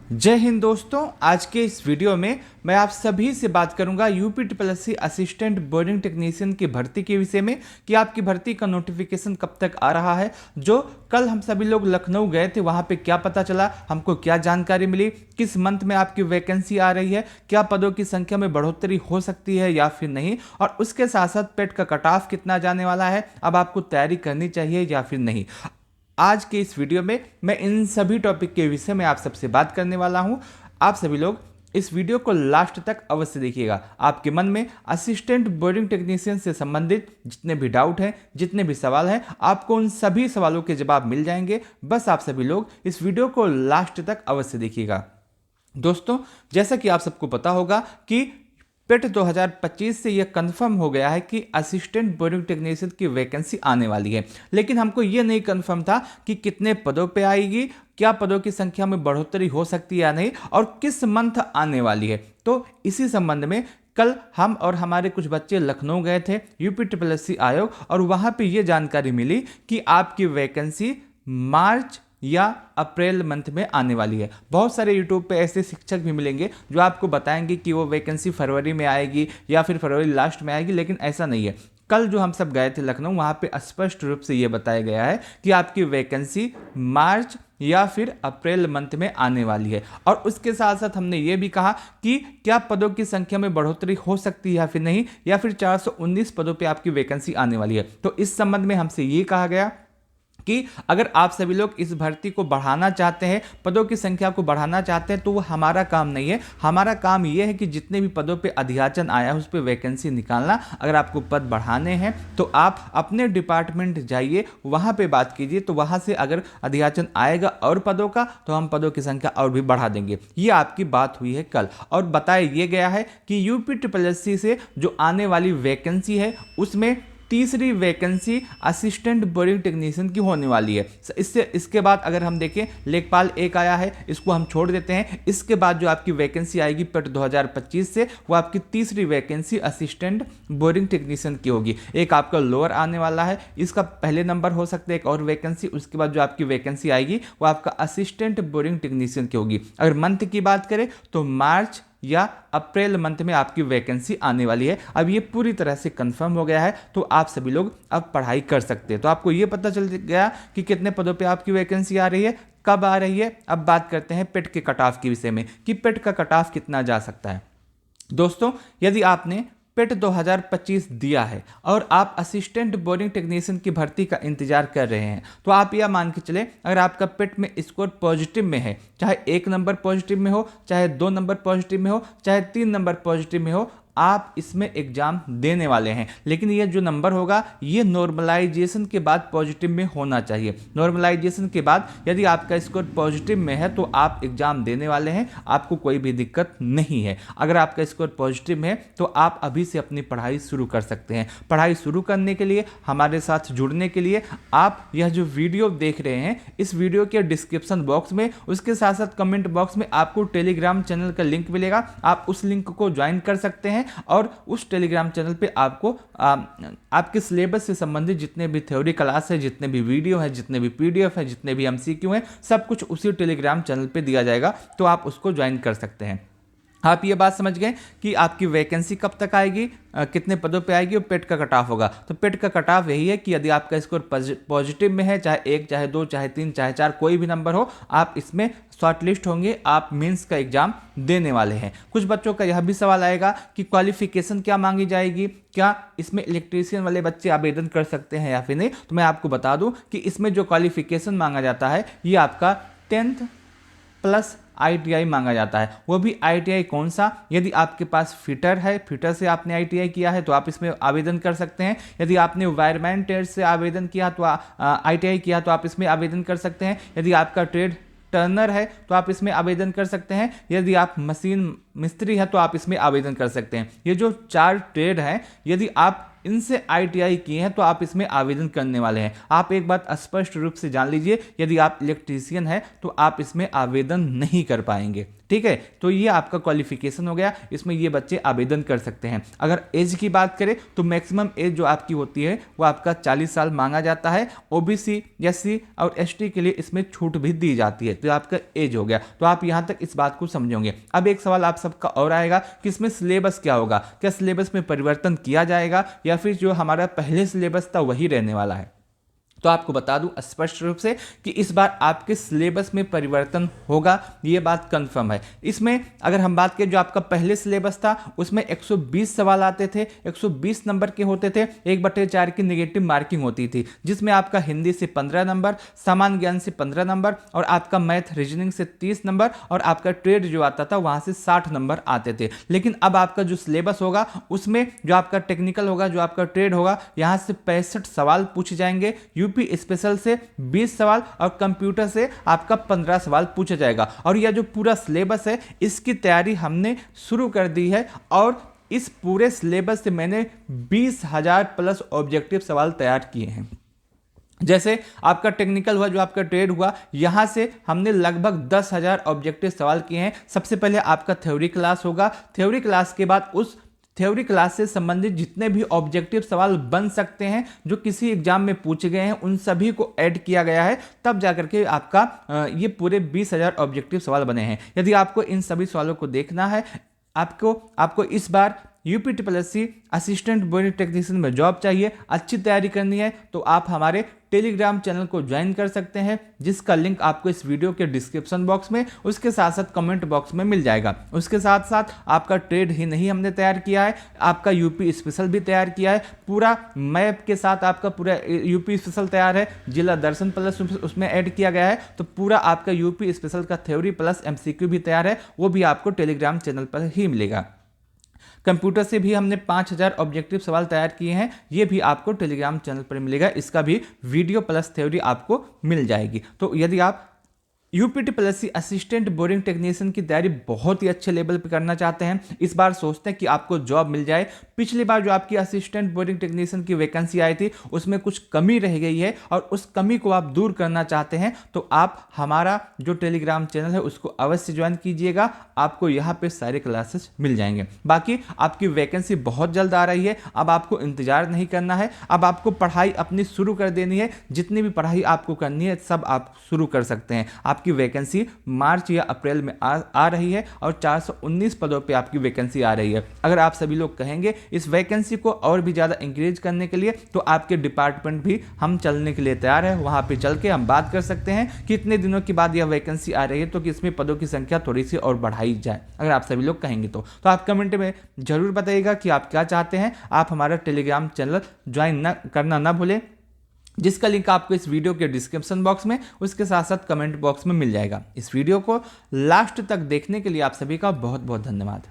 जय हिंद दोस्तों। आज के इस वीडियो में मैं आप सभी से बात करूंगा यूपीट्रिपलएससी असिस्टेंट बोर्डिंग टेक्नीशियन की भर्ती के विषय में कि आपकी भर्ती का नोटिफिकेशन कब तक आ रहा है। जो कल हम सभी लोग लखनऊ गए थे, वहां पे क्या पता चला, हमको क्या जानकारी मिली, किस मंथ में आपकी वैकेंसी आ रही है, क्या पदों की संख्या में बढ़ोतरी हो सकती है या फिर नहीं, और उसके साथ साथ पेट का कट ऑफ कितना जाने वाला है, अब आपको तैयारी करनी चाहिए या फिर नहीं। आज के इस वीडियो में मैं इन सभी टॉपिक के विषय में आप सबसे बात करने वाला हूं। आप सभी लोग इस वीडियो को लास्ट तक अवश्य देखिएगा। आपके मन में असिस्टेंट बोर्डिंग टेक्नीशियन से संबंधित जितने भी डाउट हैं, जितने भी सवाल हैं, आपको उन सभी सवालों के जवाब मिल जाएंगे। बस आप सभी लोग इस वीडियो को लास्ट तक अवश्य देखिएगा। दोस्तों, जैसा कि आप सबको पता होगा कि पेट 2025 से यह कंफर्म हो गया है कि असिस्टेंट बोर्डिंग टेक्नीशियन की वैकेंसी आने वाली है, लेकिन हमको यह नहीं कंफर्म था कि कितने पदों पे आएगी, क्या पदों की संख्या में बढ़ोतरी हो सकती है या नहीं, और किस मंथ आने वाली है। तो इसी संबंध में कल हम और हमारे कुछ बच्चे लखनऊ गए थे यूपीट्रिपलएससी आयोग, और वहां पे ये जानकारी मिली कि आपकी वैकेंसी मार्च या अप्रैल मंथ में आने वाली है। बहुत सारे यूट्यूब पे ऐसे शिक्षक भी मिलेंगे जो आपको बताएंगे कि वो वैकेंसी फरवरी में आएगी या फिर फरवरी लास्ट में आएगी, लेकिन ऐसा नहीं है। कल जो हम सब गए थे लखनऊ, वहाँ पे स्पष्ट रूप से ये बताया गया है कि आपकी वैकेंसी मार्च या फिर अप्रैल मंथ में आने वाली है। और उसके साथ साथ हमने ये भी कहा कि क्या पदों की संख्या में बढ़ोतरी हो सकती है या फिर नहीं, या फिर 419 पदों पे आपकी वैकेंसी आने वाली है। तो इस संबंध में हमसे ये कहा गया कि अगर आप सभी लोग इस भर्ती को बढ़ाना चाहते हैं, पदों की संख्या को बढ़ाना चाहते हैं, तो वो हमारा काम नहीं है। हमारा काम ये है कि जितने भी पदों पे अधियाचन आया है उस पर वैकेंसी निकालना। अगर आपको पद बढ़ाने हैं तो आप अपने डिपार्टमेंट जाइए, वहाँ पे बात कीजिए, तो वहाँ से अगर अधियाचन आएगा और पदों का, तो हम पदों की संख्या और भी बढ़ा देंगे। ये आपकी बात हुई है कल, और बताया ये गया है कि यूपीट्रिपलएससी से जो आने वाली वैकेंसी है उसमें तीसरी वैकेंसी असिस्टेंट बोर्डिंग टेक्नीशियन की होने वाली है। इसके बाद अगर हम देखें, लेखपाल एक आया है, इसको हम छोड़ देते हैं। इसके बाद जो आपकी वैकेंसी आएगी पेट 2025 से, वो आपकी तीसरी वैकेंसी असिस्टेंट बोर्डिंग टेक्नीशियन की होगी। एक आपका लोअर आने वाला है, इसका पहले नंबर हो सकता है एक और वैकेंसी। उसके बाद जो आपकी वैकेंसी आएगी वो आपका असिस्टेंट बोर्डिंग टेक्नीशियन की होगी। अगर मंथ की बात करें तो मार्च या अप्रैल मंथ में आपकी वैकेंसी आने वाली है। अब ये पूरी तरह से कंफर्म हो गया है, तो आप सभी लोग अब पढ़ाई कर सकते हैं। तो आपको ये पता चल गया कि कितने पदों पे आपकी वैकेंसी आ रही है, कब आ रही है। अब बात करते हैं पेट के कट ऑफ के विषय में कि पेट का कट ऑफ कितना जा सकता है। दोस्तों, यदि आपने पेट 2025 दिया है और आप असिस्टेंट बोर्डिंग टेक्नीशियन की भर्ती का इंतजार कर रहे हैं, तो आप यह मान के चले, अगर आपका पेट में स्कोर पॉजिटिव में है, चाहे 1 नंबर पॉजिटिव में हो, चाहे 2 नंबर पॉजिटिव में हो, चाहे 3 नंबर पॉजिटिव में हो, आप इसमें एग्जाम देने वाले हैं। लेकिन ये जो नंबर होगा ये नॉर्मलाइजेशन के बाद पॉजिटिव में होना चाहिए। नॉर्मलाइजेशन के बाद यदि आपका स्कोर पॉजिटिव में है तो आप एग्जाम देने वाले हैं, आपको कोई भी दिक्कत नहीं है। अगर आपका स्कोर पॉजिटिव है तो आप अभी से अपनी पढ़ाई शुरू कर सकते हैं। पढ़ाई शुरू करने के लिए, हमारे साथ जुड़ने के लिए, आप यह जो वीडियो देख रहे हैं, इस वीडियो के डिस्क्रिप्शन बॉक्स में, उसके साथ साथ कमेंट बॉक्स में आपको टेलीग्राम चैनल का लिंक मिलेगा। आप उस लिंक को ज्वाइन कर सकते हैं, और उस टेलीग्राम चैनल पे आपको आपके सिलेबस से संबंधित जितने भी थ्योरी क्लास है, जितने भी वीडियो है, जितने भी पीडीएफ है, जितने भी एमसीक्यू हैं, सब कुछ उसी टेलीग्राम चैनल पे दिया जाएगा। तो आप उसको ज्वाइन कर सकते हैं। आप ये बात समझ गए कि आपकी वैकेंसी कब तक आएगी, कितने पदों पे आएगी और पेट का कट ऑफ होगा। तो पेट का कट ऑफ यही है कि यदि आपका स्कोर पॉजिटिव में है, चाहे 1, चाहे 2, चाहे 3, चाहे 4, कोई भी नंबर हो, आप इसमें शॉर्टलिस्ट होंगे, आप मेंस का एग्जाम देने वाले हैं। कुछ बच्चों का यह भी सवाल आएगा कि क्वालिफिकेशन क्या मांगी जाएगी, क्या इसमें इलेक्ट्रीशियन वाले बच्चे आवेदन कर सकते हैं या फिर नहीं। तो मैं आपको बता दूं कि इसमें जो क्वालिफिकेशन मांगा जाता है ये आपका 10th प्लस ITI मांगा जाता है। वो भी ITI कौन सा, यदि आपके पास फिटर है, फिटर से आपने ITI किया है तो आप इसमें आवेदन कर सकते हैं। यदि आपने वायरमैन ट्रेड से आवेदन किया तो ITI किया तो आप इसमें आवेदन कर सकते हैं। यदि आपका ट्रेड टर्नर है तो आप इसमें आवेदन कर सकते हैं। यदि आप मशीन मिस्त्री है तो आप इसमें आवेदन कर सकते हैं। ये जो 4 ट्रेड हैं, यदि आप इनसे ITI किए हैं तो आप इसमें आवेदन करने वाले हैं। आप एक बात स्पष्ट रूप से जान लीजिए, यदि आप इलेक्ट्रीशियन हैं तो आप इसमें आवेदन नहीं कर पाएंगे। ठीक है, तो ये आपका क्वालिफिकेशन हो गया, इसमें ये बच्चे आवेदन कर सकते हैं। अगर एज की बात करें तो मैक्सिमम एज जो आपकी होती है वो आपका 40 साल मांगा जाता है। ओबीसी, एससी और एसटी के लिए इसमें छूट भी दी जाती है, तो आपका एज हो गया। तो आप यहां तक इस बात को समझोगे। अब एक सवाल आप सबका और आएगा कि इसमें सिलेबस क्या होगा, क्या सिलेबस में परिवर्तन किया जाएगा या फिर जो हमारा पहले सिलेबस था वही रहने वाला है। तो आपको बता दूं स्पष्ट रूप से कि इस बार आपके सिलेबस में परिवर्तन होगा, ये बात कंफर्म है। इसमें अगर हम बात करें जो आपका पहले सिलेबस था उसमें 120 सवाल आते थे, 120 नंबर के होते थे, 1/4 की नेगेटिव मार्किंग होती थी, जिसमें आपका हिंदी से 15 नंबर, सामान्य ज्ञान से 15 नंबर और आपका मैथ रीजनिंग से 30 नंबर और आपका ट्रेड जो आता था वहां से 60 नंबर आते थे। लेकिन अब आपका जो सिलेबस होगा उसमें जो आपका टेक्निकल होगा, जो आपका ट्रेड होगा, यहां से 65 सवाल पूछे जाएंगे, यूपी स्पेशल से 20 सवाल और कंप्यूटर से आपका 15 सवाल पूछा जाएगा। और यह जो पूरा सिलेबस है इसकी तैयारी हमने शुरू कर दी है और इस पूरे सिलेबस से मैंने 20,000 प्लस ऑब्जेक्टिव सवाल तैयार किए हैं। जैसे आपका टेक्निकल हुआ, जो आपका ट्रेड हुआ, यहां से हमने लगभग 10,000 ऑब्जेक्टिव सवाल किए हैं। सबसे पहले आपका थ्योरी क्लास होगा, थ्योरी क्लास के बाद उस थ्योरी क्लास से संबंधित जितने भी ऑब्जेक्टिव सवाल बन सकते हैं जो किसी एग्जाम में पूछे गए हैं उन सभी को ऐड किया गया है, तब जाकर के आपका ये पूरे 20,000 ऑब्जेक्टिव सवाल बने हैं। यदि आपको इन सभी सवालों को देखना है, आपको इस बार यूपीटीपीएससी असिस्टेंट बोर्डिंग टेक्नीशियन में जॉब चाहिए, अच्छी तैयारी करनी है, तो आप हमारे टेलीग्राम चैनल को ज्वाइन कर सकते हैं, जिसका लिंक आपको इस वीडियो के डिस्क्रिप्शन बॉक्स में, उसके साथ साथ कमेंट बॉक्स में मिल जाएगा। उसके साथ साथ आपका ट्रेड ही नहीं हमने तैयार किया है, आपका यूपी स्पेशल भी तैयार किया है, पूरा मैप के साथ आपका पूरा यूपी स्पेशल तैयार है, जिला दर्शन प्लस उसमें ऐड किया गया है, तो पूरा आपका यूपी स्पेशल का थ्योरी प्लस एमसीक्यू भी तैयार है, वो भी आपको टेलीग्राम चैनल पर ही मिलेगा। कंप्यूटर से भी हमने 5,000 ऑब्जेक्टिव सवाल तैयार किए हैं, ये भी आपको टेलीग्राम चैनल पर मिलेगा, इसका भी वीडियो प्लस थ्योरी आपको मिल जाएगी। तो यदि आप यूपीटीपीएससी असिस्टेंट बोर्डिंग टेक्नीशियन की तैयारी बहुत ही अच्छे लेवल पे करना चाहते हैं, इस बार सोचते हैं कि आपको जॉब मिल जाए, पिछली बार जो आपकी असिस्टेंट बोर्डिंग टेक्नीशियन की वैकेंसी आई थी उसमें कुछ कमी रह गई है और उस कमी को आप दूर करना चाहते हैं, तो आप हमारा जो टेलीग्राम चैनल है उसको अवश्य ज्वाइन कीजिएगा, आपको यहाँ पे सारे क्लासेस मिल जाएंगे। बाकी आपकी वैकेंसी बहुत जल्द आ रही है, अब आपको इंतजार नहीं करना है, अब आपको पढ़ाई अपनी शुरू कर देनी है, जितनी भी पढ़ाई आपको करनी है सब आप शुरू कर सकते हैं। आपकी वैकेंसी मार्च या अप्रैल में आ रही है और 419 पदों पे आपकी वैकेंसी आ रही है। अगर आप सभी लोग कहेंगे इस वैकेंसी को और भी ज़्यादा इंक्रीज करने के लिए, तो आपके डिपार्टमेंट भी हम चलने के लिए तैयार है, वहाँ पे चल के हम बात कर सकते हैं कि इतने दिनों के बाद यह वैकेंसी आ रही है तो कि इसमें पदों की संख्या थोड़ी सी और बढ़ाई जाए। अगर आप सभी लोग कहेंगे तो आप कमेंट में जरूर बताइएगा कि आप क्या चाहते हैं। आप हमारा टेलीग्राम चैनल ज्वाइन करना ना भूलें, जिसका लिंक आपको इस वीडियो के डिस्क्रिप्शन बॉक्स में, उसके साथ साथ कमेंट बॉक्स में मिल जाएगा। इस वीडियो को लास्ट तक देखने के लिए आप सभी का बहुत बहुत धन्यवाद।